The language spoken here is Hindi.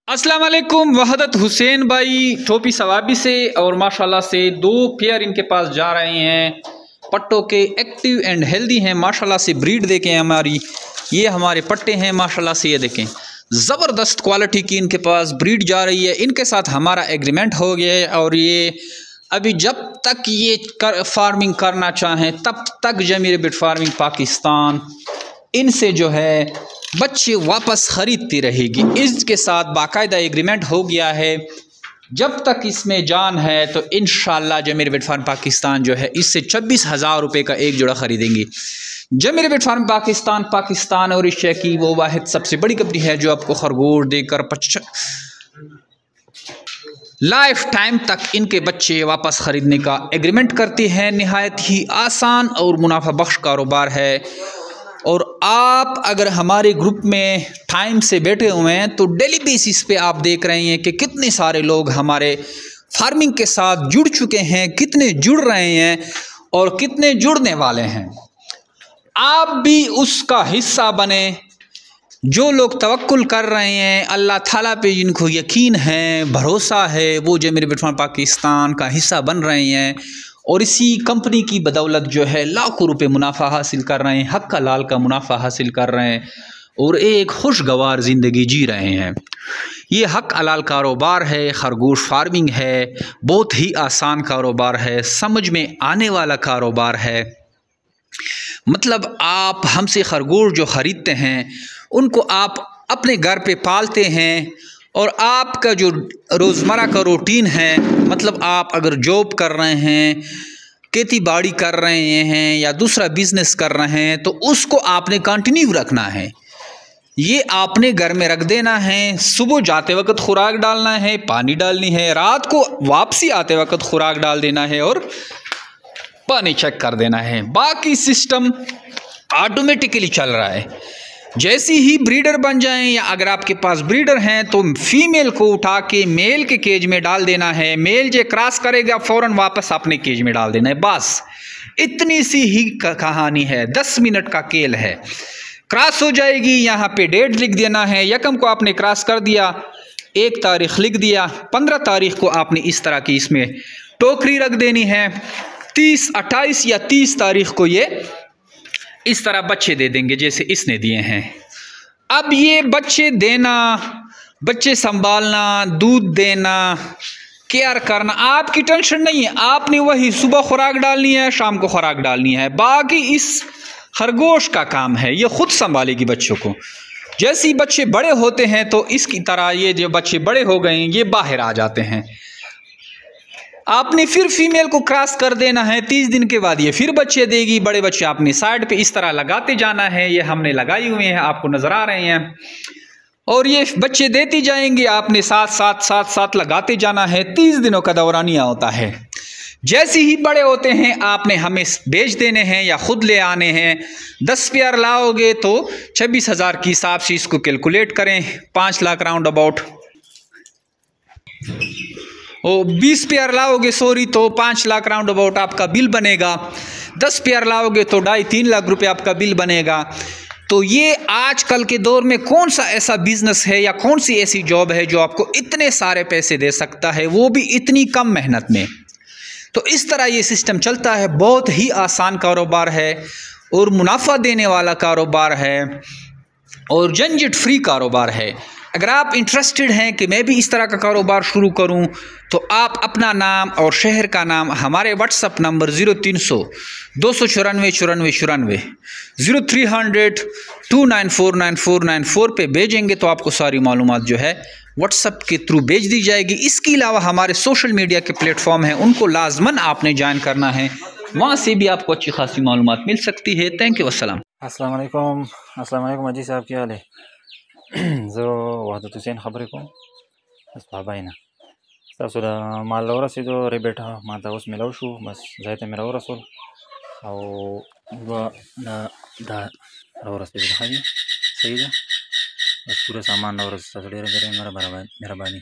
अस्सलाम वालेकुम। वहदत हुसैन भाई टोपी सवाबी से और माशाल्लाह से 2 पेयर इनके पास जा रहे हैं पट्टों के, एक्टिव एंड हेल्दी हैं माशाल्लाह से। ब्रीड देखें हमारी, ये हमारे पट्टे हैं माशाल्लाह से। ये देखें ज़बरदस्त क्वालिटी की इनके पास ब्रीड जा रही है। इनके साथ हमारा एग्रीमेंट हो गया है और ये अभी जब तक ये फार्मिंग करना चाहें तब तक जमीर बिट फार्मिंग पाकिस्तान इनसे जो है बच्चे वापस ख़रीदती रहेगी। इसके साथ बाकायदा एग्रीमेंट हो गया है। जब तक इसमें जान है तो इंशाल्लाह जमीर बिट फार्म पाकिस्तान जो है इससे 26,000 रुपये का एक जोड़ा ख़रीदेंगी। जमीर बिट फार्म पाकिस्तान और एशिया की वो वाहिद सबसे बड़ी कंपनी है जो आपको खरगोश देकर लाइफ टाइम तक इनके बच्चे वापस ख़रीदने का एग्रीमेंट करती है। नहायत ही आसान और मुनाफा बख्श कारोबार है। और आप अगर हमारे ग्रुप में टाइम से बैठे हुए हैं तो डेली बेसिस पे आप देख रहे हैं कि कितने सारे लोग हमारे फार्मिंग के साथ जुड़ चुके हैं, कितने जुड़ रहे हैं और कितने जुड़ने वाले हैं। आप भी उसका हिस्सा बने। जो लोग तवक्कुल कर रहे हैं अल्लाह ताला पे, जिनको यकीन है, भरोसा है, वो जमीर बिट फार्म पाकिस्तान का हिस्सा बन रहे हैं और इसी कंपनी की बदौलत जो है लाखों रुपए मुनाफा हासिल कर रहे हैं, हक हलाल का मुनाफा हासिल कर रहे हैं और एक खुशगवार ज़िंदगी जी रहे हैं। ये हक हलाल कारोबार है, खरगोश फार्मिंग है, बहुत ही आसान कारोबार है, समझ में आने वाला कारोबार है। मतलब आप हमसे खरगोश जो ख़रीदते हैं उनको आप अपने घर पे पालते हैं और आपका जो रोज़मर्रा का रूटीन है, मतलब आप अगर जॉब कर रहे हैं, खेती बाड़ी कर रहे हैं या दूसरा बिज़नेस कर रहे हैं तो उसको आपने कंटिन्यू रखना है। ये आपने घर में रख देना है। सुबह जाते वक्त खुराक डालना है, पानी डालनी है, रात को वापसी आते वक्त खुराक डाल देना है और पानी चेक कर देना है। बाकी सिस्टम ऑटोमेटिकली चल रहा है। जैसी ही ब्रीडर बन जाएं या अगर आपके पास ब्रीडर हैं तो फीमेल को उठा के मेल के केज में डाल देना है। मेल जो क्रॉस करेगा फ़ौरन वापस अपने केज में डाल देना है। बस इतनी सी ही कहानी है। 10 मिनट का खेल है। क्रॉस हो जाएगी, यहाँ पे डेट लिख देना है। यकम को आपने क्रॉस कर दिया, 1 तारीख लिख दिया, 15 तारीख को आपने इस तरह की इसमें टोकरी रख देनी है। 28 या 30 तारीख को ये इस तरह बच्चे दे देंगे जैसे इसने दिए हैं। अब ये बच्चे देना, बच्चे संभालना, दूध देना, केयर करना आपकी टेंशन नहीं है। आपने वही सुबह खुराक डालनी है, शाम को खुराक डालनी है। बाकी इस खरगोश का काम है, ये खुद संभालेगी बच्चों को। जैसे ही बच्चे बड़े होते हैं तो इसकी तरह ये जो बच्चे बड़े हो गए हैं ये बाहर आ जाते हैं। आपने फिर फीमेल को क्रॉस कर देना है। 30 दिन के बाद ये फिर बच्चे देगी। बड़े बच्चे आपने साइड पे इस तरह लगाते जाना है। ये हमने लगाए हुए हैं, आपको नज़र आ रहे हैं। और ये बच्चे देती जाएंगे, आपने साथ लगाते जाना है। 30 दिनों का दौरानिया होता है। जैसे ही बड़े होते हैं आपने हमें बेच देने हैं या ख़ुद ले आने हैं। 10 पेयर लाओगे तो 26,000 के हिसाब से इसको कैलकुलेट करें, 5 लाख राउंड अबाउट। और 20 पेयर लाओगे तो 5 लाख राउंड अबाउट आपका बिल बनेगा। 10 पेयर लाओगे तो 2.5-3 लाख रुपए आपका बिल बनेगा। तो ये आजकल के दौर में कौन सा ऐसा बिजनेस है या कौन सी ऐसी जॉब है जो आपको इतने सारे पैसे दे सकता है, वो भी इतनी कम मेहनत में। तो इस तरह ये सिस्टम चलता है। बहुत ही आसान कारोबार है और मुनाफा देने वाला कारोबार है और झंझट फ्री कारोबार है। अगर आप इंटरेस्टेड हैं कि मैं भी इस तरह का कारोबार शुरू करूं तो आप अपना नाम और शहर का नाम हमारे व्हाट्सअप नंबर 0300 294 94 0300 294 9494 पे भेजेंगे तो आपको सारी मालूमात जो है व्हाट्सअप के थ्रू भेज दी जाएगी। इसके अलावा हमारे सोशल मीडिया के प्लेटफॉर्म हैं, उनको लाजमन आपने ज्वाइन करना है। वहाँ से भी आपको अच्छी खासी मालूमात मिल सकती है। Thank you. अस्सलाम वालेकुम अजी साहब, क्या हाल है? जो वहदत हुसैन खबर को बस बाबाइना सब सुधा माल लौरा से जो रे बैठा माता उस मिलाऊ शू बस जाते मेरा और रसूल और दा लौरा से दिखाई सही है। बस पूरा सामान लौरा से सड़े रहे मेरा मेहरबानी।